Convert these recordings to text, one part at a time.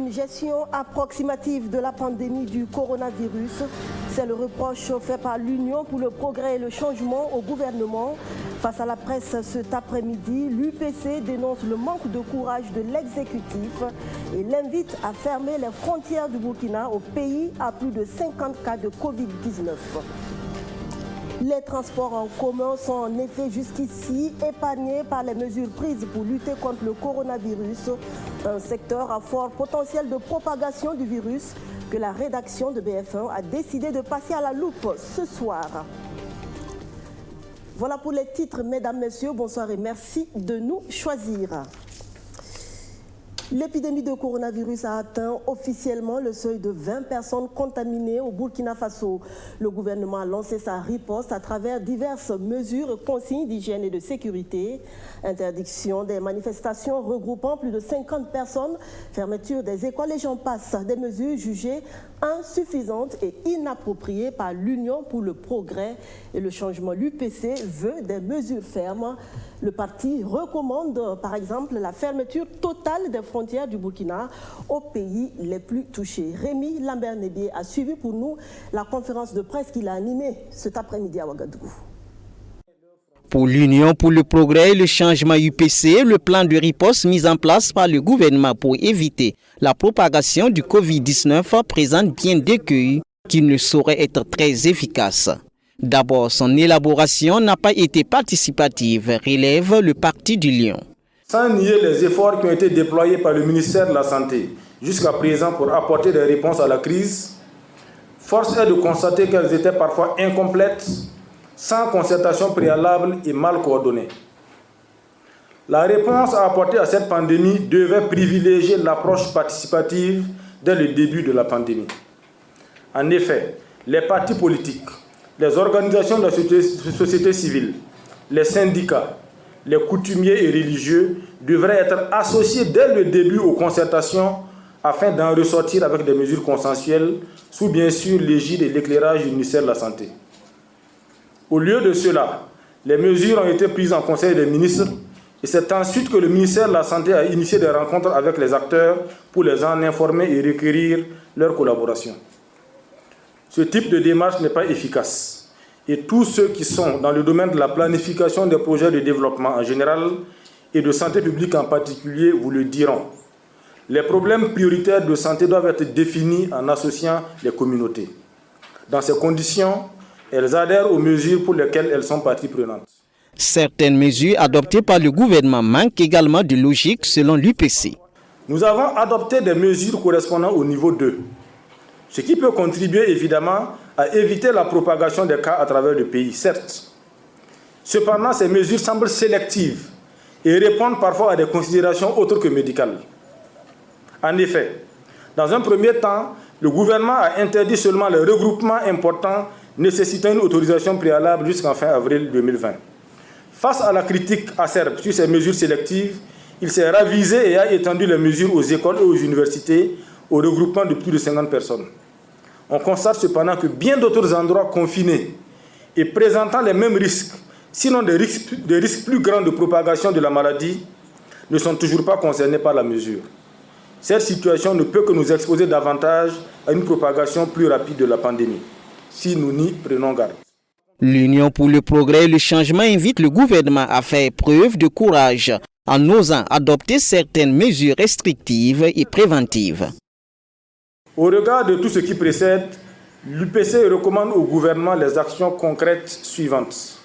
une gestion approximative de la pandémie du coronavirus. C'est le reproche fait par l'Union pour le progrès et le changement au gouvernement. Face à la presse cet après-midi, l'UPC dénonce le manque de courage de l'exécutif et l'invite à fermer les frontières du Burkina au pays à plus de 50 cas de Covid-19. Les transports en commun sont en effet jusqu'ici épargnés par les mesures prises pour lutter contre le coronavirus, un secteur à fort potentiel de propagation du virus que la rédaction de BF1 a décidé de passer à la loupe ce soir. Voilà pour les titres, mesdames, messieurs, bonsoir et merci de nous choisir. L'épidémie de coronavirus a atteint officiellement le seuil de 20 personnes contaminées au Burkina Faso. Le gouvernement a lancé sa riposte à travers diverses mesures et consignes d'hygiène et de sécurité. Interdiction des manifestations regroupant plus de 50 personnes, fermeture des écoles et j'en passe. Des mesures jugées insuffisantes et inappropriées par l'Union pour le progrès et le changement. L'UPC veut des mesures fermes. Le parti recommande par exemple la fermeture totale des frontières du Burkina aux pays les plus touchés. Rémi Lambert-Nébié a suivi pour nous la conférence de presse qu'il a animée cet après-midi à Ouagadougou. Pour l'Union pour le progrès et le changement UPC, le plan de riposte mis en place par le gouvernement pour éviter la propagation du Covid-19 présente bien d'écueils qui ne sauraient être très efficaces. D'abord, son élaboration n'a pas été participative, relève le Parti du Lion. Sans nier les efforts qui ont été déployés par le ministère de la Santé jusqu'à présent pour apporter des réponses à la crise, force est de constater qu'elles étaient parfois incomplètes, sans concertation préalable et mal coordonnée. La réponse à apporter à cette pandémie devait privilégier l'approche participative dès le début de la pandémie. En effet, les partis politiques, les organisations de la société civile, les syndicats, les coutumiers et religieux devraient être associés dès le début aux concertations afin d'en ressortir avec des mesures consensuelles sous bien sûr l'égide et l'éclairage du ministère de la Santé. Au lieu de cela, les mesures ont été prises en Conseil des ministres et c'est ensuite que le ministère de la Santé a initié des rencontres avec les acteurs pour les en informer et requérir leur collaboration. Ce type de démarche n'est pas efficace et tous ceux qui sont dans le domaine de la planification des projets de développement en général et de santé publique en particulier vous le diront. Les problèmes prioritaires de santé doivent être définis en associant les communautés. Dans ces conditions, elles adhèrent aux mesures pour lesquelles elles sont partie prenante. Certaines mesures adoptées par le gouvernement manquent également de logique selon l'UPC. Nous avons adopté des mesures correspondant au niveau 2, ce qui peut contribuer évidemment à éviter la propagation des cas à travers le pays, certes. Cependant, ces mesures semblent sélectives et répondent parfois à des considérations autres que médicales. En effet, dans un premier temps, le gouvernement a interdit seulement les regroupements importants nécessitant une autorisation préalable jusqu'en fin avril 2020. Face à la critique acerbe sur ces mesures sélectives, il s'est ravisé et a étendu les mesures aux écoles et aux universités au regroupement de plus de 50 personnes. On constate cependant que bien d'autres endroits confinés et présentant les mêmes risques, sinon des risques plus grands de propagation de la maladie, ne sont toujours pas concernés par la mesure. Cette situation ne peut que nous exposer davantage à une propagation plus rapide de la pandémie, si nous n'y prenons garde. L'Union pour le progrès et le changement invite le gouvernement à faire preuve de courage en osant adopter certaines mesures restrictives et préventives. Au regard de tout ce qui précède, l'UPC recommande au gouvernement les actions concrètes suivantes.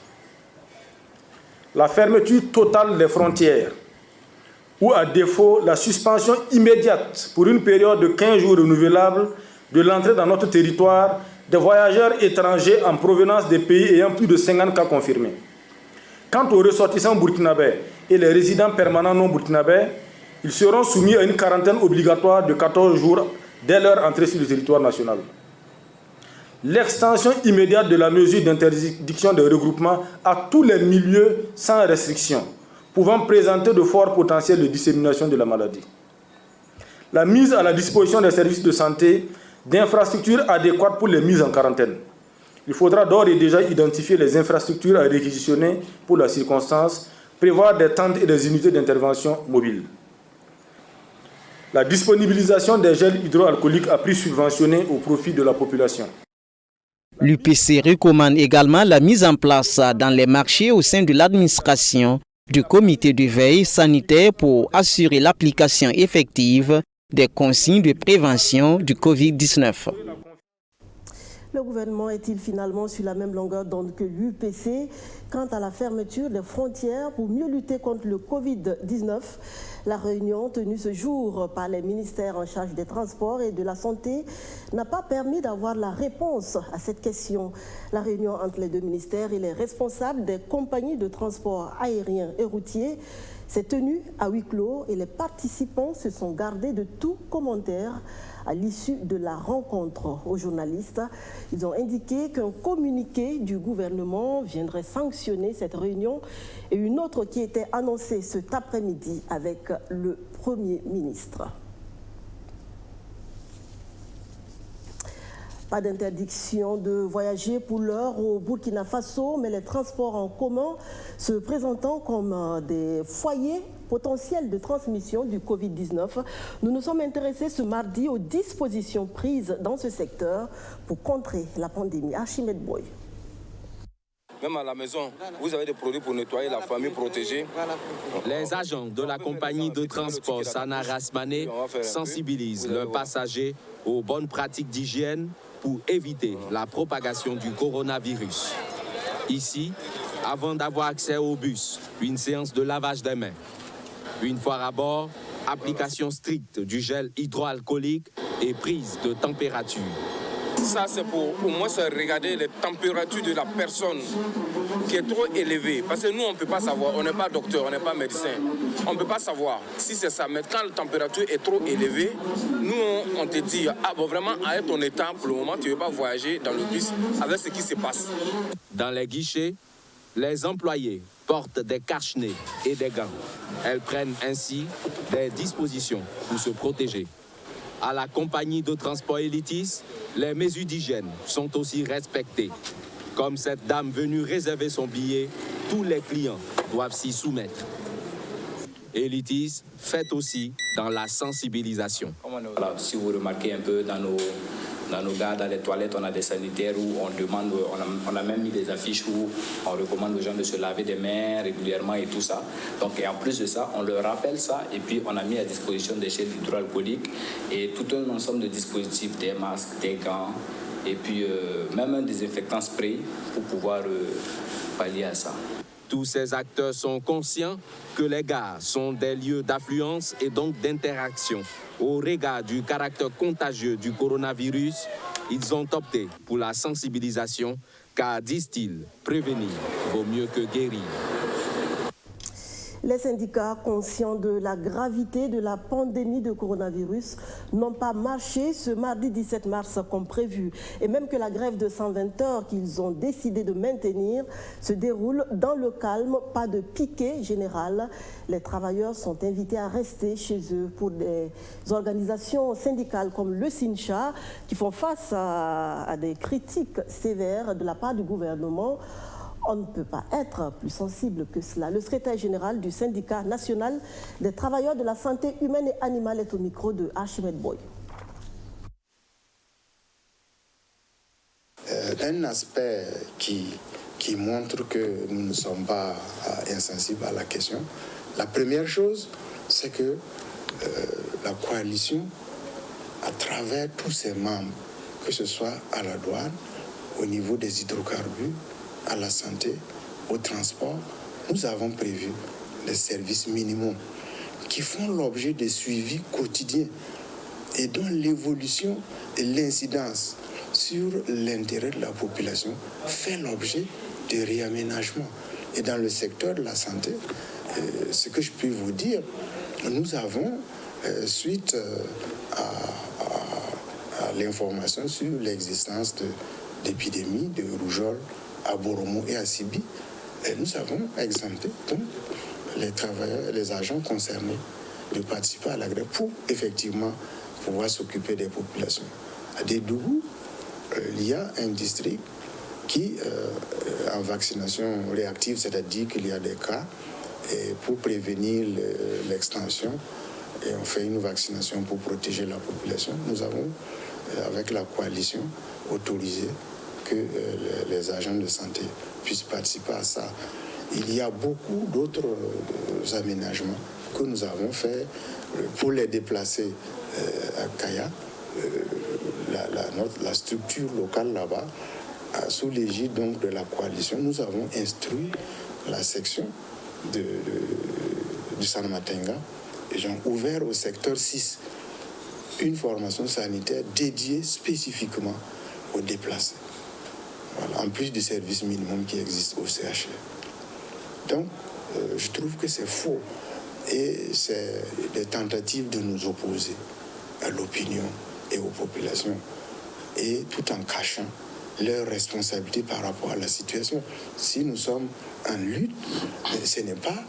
La fermeture totale des frontières, ou à défaut la suspension immédiate pour une période de 15 jours renouvelable de l'entrée dans notre territoire des voyageurs étrangers en provenance des pays ayant plus de 50 cas confirmés. Quant aux ressortissants burkinabés et les résidents permanents non burkinabés, ils seront soumis à une quarantaine obligatoire de 14 jours dès leur entrée sur le territoire national. L'extension immédiate de la mesure d'interdiction des regroupements à tous les milieux sans restriction, pouvant présenter de forts potentiels de dissémination de la maladie. La mise à la disposition des services de santé d'infrastructures adéquates pour les mises en quarantaine. Il faudra d'ores et déjà identifier les infrastructures à réquisitionner pour la circonstance, prévoir des tentes et des unités d'intervention mobiles. la disponibilisation des gels hydroalcooliques à prix subventionné au profit de la population. L'UPC recommande également la mise en place dans les marchés au sein de l'administration du comité de veille sanitaire pour assurer l'application effective des consignes de prévention du Covid-19. Le gouvernement est-il finalement sur la même longueur d'onde que l'UPC quant à la fermeture des frontières pour mieux lutter contre le Covid-19? La réunion tenue ce jour par les ministères en charge des transports et de la santé n'a pas permis d'avoir la réponse à cette question. La réunion entre les deux ministères et les responsables des compagnies de transport aérien et routier s'est tenue à huis clos et les participants se sont gardés de tout commentaire à l'issue de la rencontre. Aux journalistes, ils ont indiqué qu'un communiqué du gouvernement viendrait sanctionner cette réunion et une autre qui était annoncée cet après-midi avec le Premier ministre. Pas d'interdiction de voyager pour l'heure au Burkina Faso, mais les transports en commun se présentant comme des foyers potentiels de transmission du Covid-19. Nous nous sommes intéressés ce mardi aux dispositions prises dans ce secteur pour contrer la pandémie. Archimède Boy. Même à la maison, vous avez des produits pour nettoyer la famille protégée. Les agents de la compagnie de transport Sana Rasmané sensibilisent leurs passagers aux bonnes pratiques d'hygiène pour éviter la propagation du coronavirus. Ici, avant d'avoir accès au bus, une séance de lavage des mains. Une fois à bord, application stricte du gel hydroalcoolique et prise de température. Ça, c'est pour au moins regarder les températures de la personne qui est trop élevée. Parce que nous, on ne peut pas savoir. On n'est pas docteur, on n'est pas médecin. On ne peut pas savoir si c'est ça. Mais quand la température est trop élevée, nous, on te dit, ah bon, vraiment, arrête ton état. Pour le moment, tu ne veux pas voyager dans le bus avec ce qui se passe. Dans les guichets, les employés portent des cache-nez et des gants. Elles prennent ainsi des dispositions pour se protéger. À la compagnie de transport Elitis, les mesures d'hygiène sont aussi respectées. Comme cette dame venue réserver son billet, tous les clients doivent s'y soumettre. Elitis fait aussi dans la sensibilisation. Voilà, si vous remarquez un peu dans nos gares, dans les toilettes, on a des sanitaires où on demande, on a même mis des affiches où on recommande aux gens de se laver des mains régulièrement et tout ça. Donc, et en plus de ça, on leur rappelle ça et puis on a mis à disposition des gels hydroalcooliques et tout un ensemble de dispositifs, des masques, des gants et puis même un désinfectant spray pour pouvoir pallier à ça. Tous ces acteurs sont conscients que les gares sont des lieux d'affluence et donc d'interaction. Au regard du caractère contagieux du coronavirus, ils ont opté pour la sensibilisation car, disent-ils, prévenir vaut mieux que guérir. Les syndicats, conscients de la gravité de la pandémie de coronavirus, n'ont pas marché ce mardi 17 mars comme prévu. Et même que la grève de 120 heures qu'ils ont décidé de maintenir se déroule dans le calme, pas de piquet général. Les travailleurs sont invités à rester chez eux pour des organisations syndicales comme le SYNCHA qui font face à des critiques sévères de la part du gouvernement. On ne peut pas être plus sensible que cela. Le secrétaire général du syndicat national des travailleurs de la santé humaine et animale est au micro de Archimède Boy. Un aspect qui montre que nous ne sommes pas insensibles à la question, la première chose, c'est que la coalition, à travers tous ses membres, que ce soit à la douane, au niveau des hydrocarbures, à la santé, au transport, nous avons prévu des services minimums qui font l'objet de suivis quotidiens et dont l'évolution et l'incidence sur l'intérêt de la population fait l'objet de réaménagement. Et dans le secteur de la santé, ce que je peux vous dire, nous avons, suite à l'information sur l'existence d'épidémies de rougeole à Boromo et à Sibi, nous avons exempté donc, les travailleurs et les agents concernés de participer à la grève pour effectivement pouvoir s'occuper des populations. À Dédougou, il y a un district qui, en vaccination réactive, c'est-à-dire qu'il y a des cas, et pour prévenir l'extension, et on fait une vaccination pour protéger la population. Nous avons, avec la coalition, autorisé que les agents de santé puissent participer à ça. Il y a beaucoup d'autres aménagements que nous avons faits pour les déplacer à Kaya. La structure locale là-bas, sous l'égide donc de la coalition, nous avons instruit la section du Sanmatenga. Ils ont ouvert au secteur 6 une formation sanitaire dédiée spécifiquement aux déplacés. Voilà, en plus du service minimum qui existe au CHR. Donc, je trouve que c'est faux et c'est des tentatives de nous opposer à l'opinion et aux populations, et tout en cachant leurs responsabilités par rapport à la situation. Si nous sommes en lutte, ce n'est pas,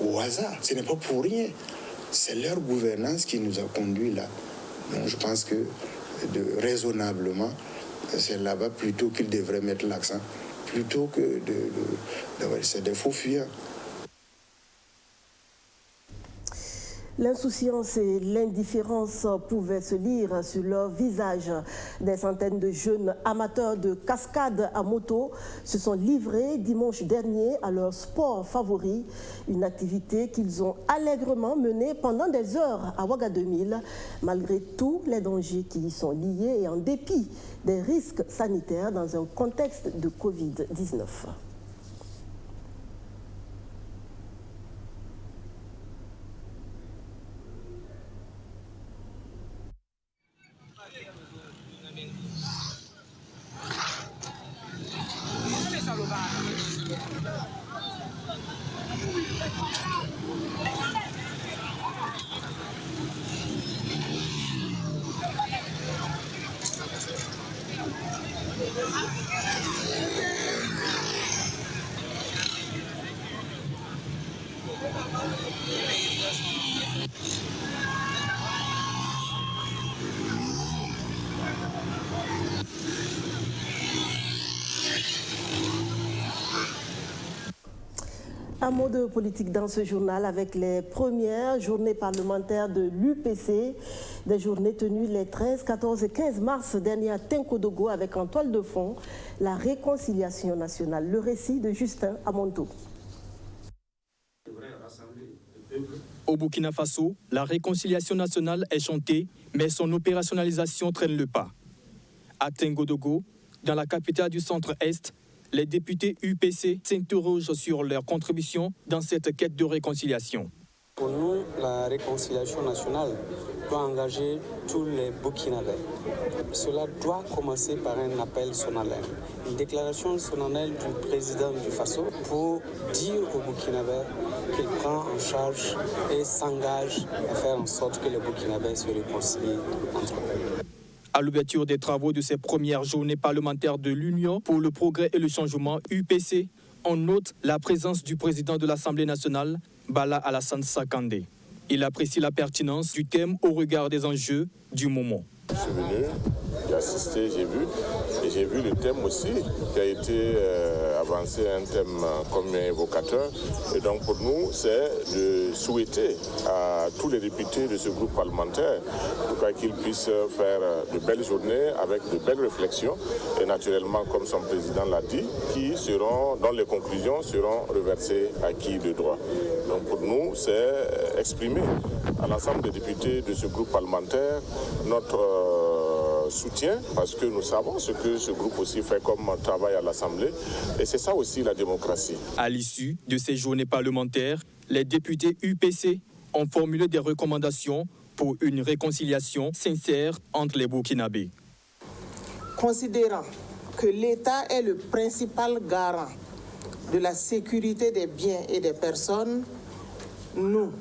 au hasard, ce n'est pas pour rien. C'est leur gouvernance qui nous a conduits là. Donc, je pense que raisonnablement, c'est là-bas plutôt qu'ils devraient mettre l'accent, plutôt que c'est des faux fuyants. L'insouciance et l'indifférence pouvaient se lire sur leur visage. Des centaines de jeunes amateurs de cascade à moto se sont livrés dimanche dernier à leur sport favori, une activité qu'ils ont allègrement menée pendant des heures à Ouaga 2000, malgré tous les dangers qui y sont liés et en dépit des risques sanitaires dans un contexte de Covid-19. Un mot de politique dans ce journal avec les premières journées parlementaires de l'UPC, des journées tenues les 13, 14 et 15 mars dernier à Tenkodogo avec en toile de fond la réconciliation nationale. Le récit de Justin Amonto. Au Burkina Faso, la réconciliation nationale est chantée, mais son opérationnalisation traîne le pas. À Tenkodogo, dans la capitale du centre-est, les députés UPC s'interrogent sur leur contribution dans cette quête de réconciliation. Pour nous, la réconciliation nationale doit engager tous les Burkinabés. Cela doit commencer par un appel solennel, une déclaration solennelle du président du Faso pour dire aux Burkinabés qu'il prend en charge et s'engage à faire en sorte que les Burkinabés se réconcilient entre eux. À l'ouverture des travaux de ces premières journées parlementaires de l'Union pour le progrès et le changement UPC, on note la présence du président de l'Assemblée nationale, Bala Alassane Sakandé. Il apprécie la pertinence du thème au regard des enjeux du moment. Je suis venu, j'ai assisté, j'ai vu le thème aussi qui a été avancé, un thème comme évocateur. Et donc pour nous, c'est de souhaiter à tous les députés de ce groupe parlementaire qu'ils puissent faire de belles journées avec de belles réflexions et naturellement, comme son président l'a dit, dont les conclusions seront reversées à qui de droit. Donc pour nous, c'est exprimer à l'ensemble des députés de ce groupe parlementaire notre soutien, parce que nous savons ce que ce groupe aussi fait comme travail à l'Assemblée, et c'est ça aussi la démocratie. À l'issue de ces journées parlementaires, les députés UPC ont formulé des recommandations pour une réconciliation sincère entre les Burkinabés. Considérant que l'État est le principal garant de la sécurité des biens et des personnes, nous,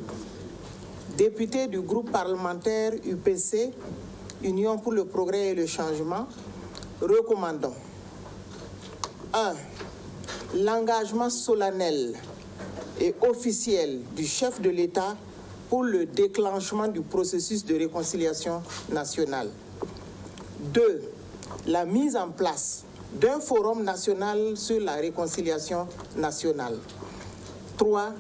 députés du groupe parlementaire UPC, Union pour le progrès et le changement, recommandons 1. L'engagement solennel et officiel du chef de l'État pour le déclenchement du processus de réconciliation nationale. 2. La mise en place d'un forum national sur la réconciliation nationale. 3.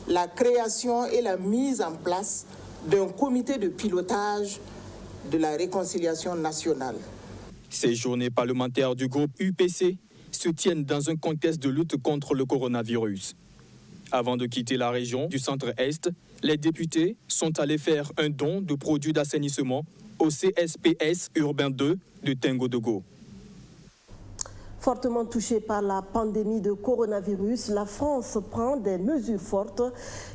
la création et la mise en place d'un comité de pilotage de la réconciliation nationale. Ces journées parlementaires du groupe UPC se tiennent dans un contexte de lutte contre le coronavirus. Avant de quitter la région du centre-est, les députés sont allés faire un don de produits d'assainissement au CSPS Urbain 2 de Tengo-Dogo. Fortement touchée par la pandémie de coronavirus, la France prend des mesures fortes.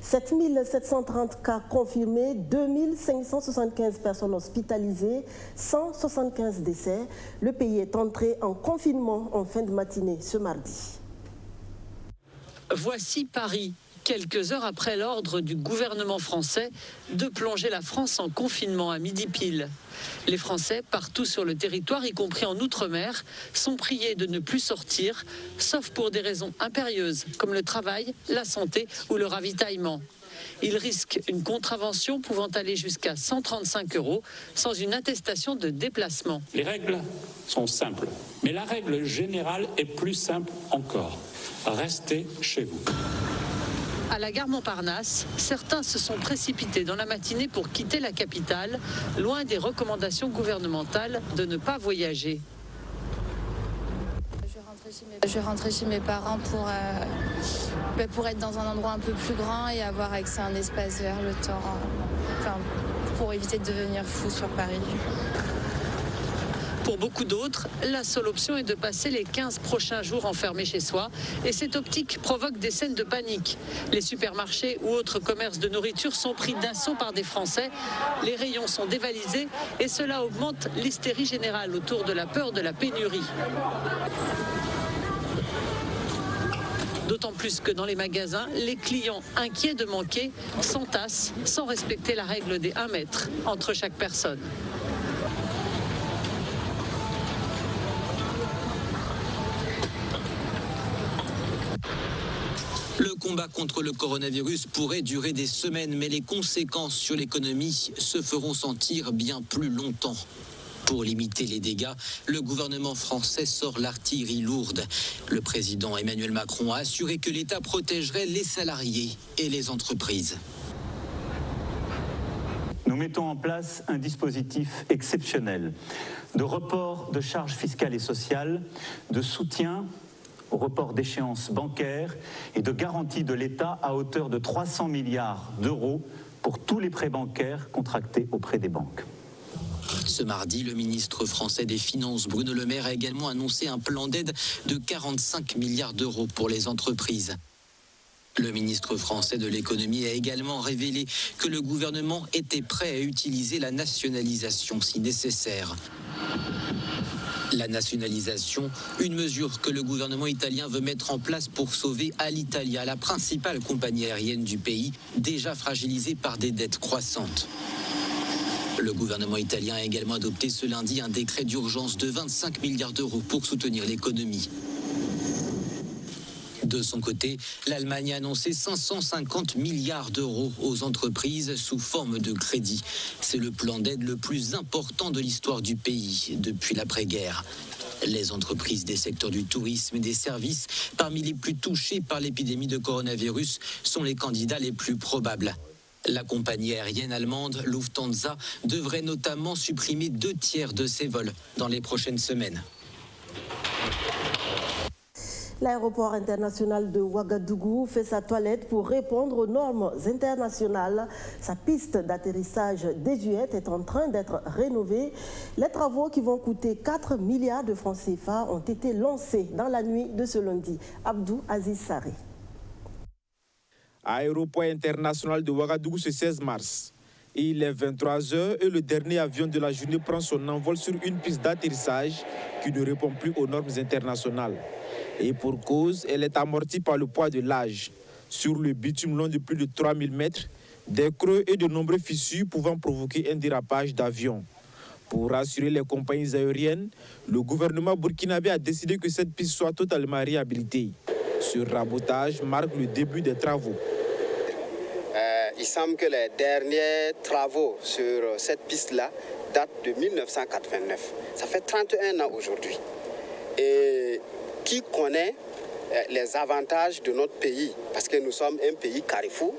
7 730 cas confirmés, 2 575 personnes hospitalisées, 175 décès. Le pays est entré en confinement en fin de matinée ce mardi. Voici Paris, quelques heures après l'ordre du gouvernement français de plonger la France en confinement à midi pile. Les Français, partout sur le territoire, y compris en Outre-mer, sont priés de ne plus sortir, sauf pour des raisons impérieuses, comme le travail, la santé ou le ravitaillement. Ils risquent une contravention pouvant aller jusqu'à 135 € sans une attestation de déplacement. Les règles sont simples, mais la règle générale est plus simple encore. Restez chez vous. À la gare Montparnasse, certains se sont précipités dans la matinée pour quitter la capitale, loin des recommandations gouvernementales de ne pas voyager. Je vais rentrer chez mes parents pour être dans un endroit un peu plus grand et avoir accès à un espace vert le temps, pour éviter de devenir fou sur Paris. Pour beaucoup d'autres, la seule option est de passer les 15 prochains jours enfermés chez soi. Et cette optique provoque des scènes de panique. Les supermarchés ou autres commerces de nourriture sont pris d'assaut par des Français. Les rayons sont dévalisés et cela augmente l'hystérie générale autour de la peur de la pénurie. D'autant plus que dans les magasins, les clients inquiets de manquer s'entassent sans respecter la règle des 1 mètre entre chaque personne. Le combat contre le coronavirus pourrait durer des semaines, mais les conséquences sur l'économie se feront sentir bien plus longtemps. Pour limiter les dégâts, le gouvernement français sort l'artillerie lourde. Le président Emmanuel Macron a assuré que l'État protégerait les salariés et les entreprises. Nous mettons en place un dispositif exceptionnel de report de charges fiscales et sociales, de soutien au report d'échéances bancaires et de garantie de l'État à hauteur de 300 milliards d'euros pour tous les prêts bancaires contractés auprès des banques. Ce mardi, le ministre français des Finances, Bruno Le Maire, a également annoncé un plan d'aide de 45 milliards d'euros pour les entreprises. Le ministre français de l'économie a également révélé que le gouvernement était prêt à utiliser la nationalisation si nécessaire. La nationalisation, une mesure que le gouvernement italien veut mettre en place pour sauver Alitalia, la principale compagnie aérienne du pays, déjà fragilisée par des dettes croissantes. Le gouvernement italien a également adopté ce lundi un décret d'urgence de 25 milliards d'euros pour soutenir l'économie. De son côté, l'Allemagne a annoncé 550 milliards d'euros aux entreprises sous forme de crédit. C'est le plan d'aide le plus important de l'histoire du pays depuis l'après-guerre. Les entreprises des secteurs du tourisme et des services, parmi les plus touchés par l'épidémie de coronavirus, sont les candidats les plus probables. La compagnie aérienne allemande Lufthansa devrait notamment supprimer 2/3 de ses vols dans les prochaines semaines. L'aéroport international de Ouagadougou fait sa toilette pour répondre aux normes internationales. Sa piste d'atterrissage désuète est en train d'être rénovée. Les travaux qui vont coûter 4 milliards de francs CFA ont été lancés dans la nuit de ce lundi. Abdou Aziz Saré. Aéroport international de Ouagadougou ce 16 mars. Il est 23h et le dernier avion de la journée prend son envol sur une piste d'atterrissage qui ne répond plus aux normes internationales. Et pour cause, elle est amortie par le poids de l'âge. Sur le bitume long de plus de 3000 mètres, des creux et de nombreuses fissures pouvant provoquer un dérapage d'avion. Pour rassurer les compagnies aériennes, le gouvernement burkinabé a décidé que cette piste soit totalement réhabilitée. Ce rabotage marque le début des travaux. Il semble que les derniers travaux sur cette piste-là datent de 1989. Ça fait 31 ans aujourd'hui. Et qui connaît les avantages de notre pays, parce que nous sommes un pays carrefour,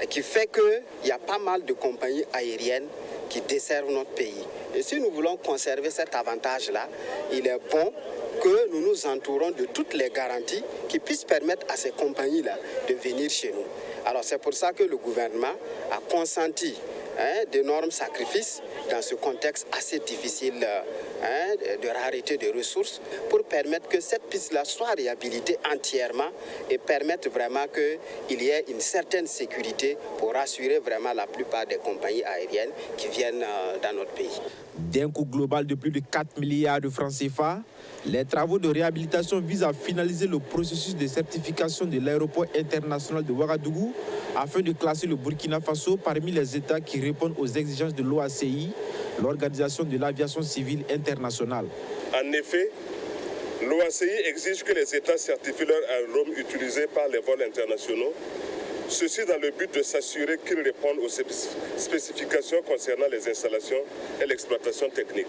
qui fait qu'il y a pas mal de compagnies aériennes qui desservent notre pays. Et si nous voulons conserver cet avantage-là, il est bon que nous nous entourons de toutes les garanties qui puissent permettre à ces compagnies-là de venir chez nous. Alors c'est pour ça que le gouvernement a consenti d'énormes sacrifices dans ce contexte assez difficile de rareté de ressources pour permettre que cette piste-là soit réhabilitée entièrement et permettre vraiment qu'il y ait une certaine sécurité pour rassurer vraiment la plupart des compagnies aériennes qui viennent dans notre pays. D'un coût global de plus de 4 milliards de francs CFA, les travaux de réhabilitation visent à finaliser le processus de certification de l'aéroport international de Ouagadougou afin de classer le Burkina Faso parmi les États qui répondent aux exigences de l'OACI, l'Organisation de l'aviation civile internationale. En effet, l'OACI exige que les États certifient leurs aérodromes utilisés par les vols internationaux, ceci dans le but de s'assurer qu'ils répondent aux spécifications concernant les installations et l'exploitation technique.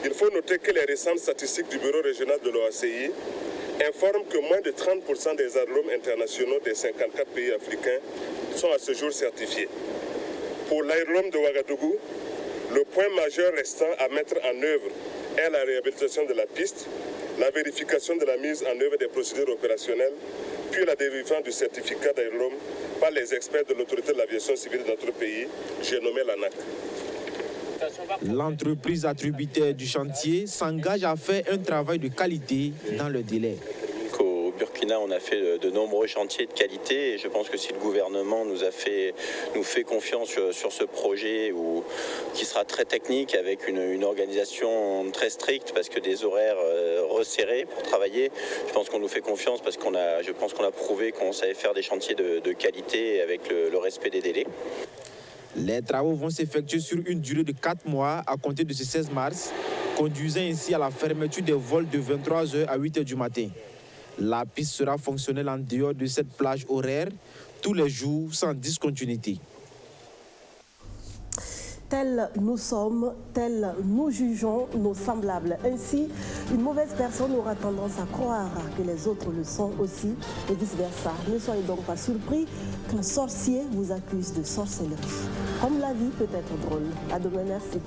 Il faut noter que les récentes statistiques du Bureau régional de l'OACI informent que moins de 30% des aérodromes internationaux des 54 pays africains sont à ce jour certifiés. Pour l'aérodrome de Ouagadougou, le point majeur restant à mettre en œuvre est la réhabilitation de la piste, la vérification de la mise en œuvre des procédures opérationnelles, puis la délivrance du certificat d'aérodrome par les experts de l'autorité de l'aviation civile de notre pays, j'ai nommé l'ANAC. L'entreprise attributaire du chantier s'engage à faire un travail de qualité dans le délai. Au Burkina, on a fait de nombreux chantiers de qualité et je pense que si le gouvernement nous fait confiance sur ce projet qui sera très technique avec une organisation très stricte parce que des horaires resserrés pour travailler, je pense qu'on nous fait confiance parce je pense qu'on a prouvé qu'on savait faire des chantiers de qualité avec le respect des délais. Les travaux vont s'effectuer sur une durée de 4 mois à compter de ce 16 mars, conduisant ainsi à la fermeture des vols de 23h à 8h du matin. La piste sera fonctionnelle en dehors de cette plage horaire tous les jours sans discontinuité. Tels nous sommes, tels nous jugeons nos semblables. Ainsi, une mauvaise personne aura tendance à croire que les autres le sont aussi et vice-versa. Ne soyez donc pas surpris qu'un sorcier vous accuse de sorcellerie. Comme la vie peut être drôle. À demain, merci.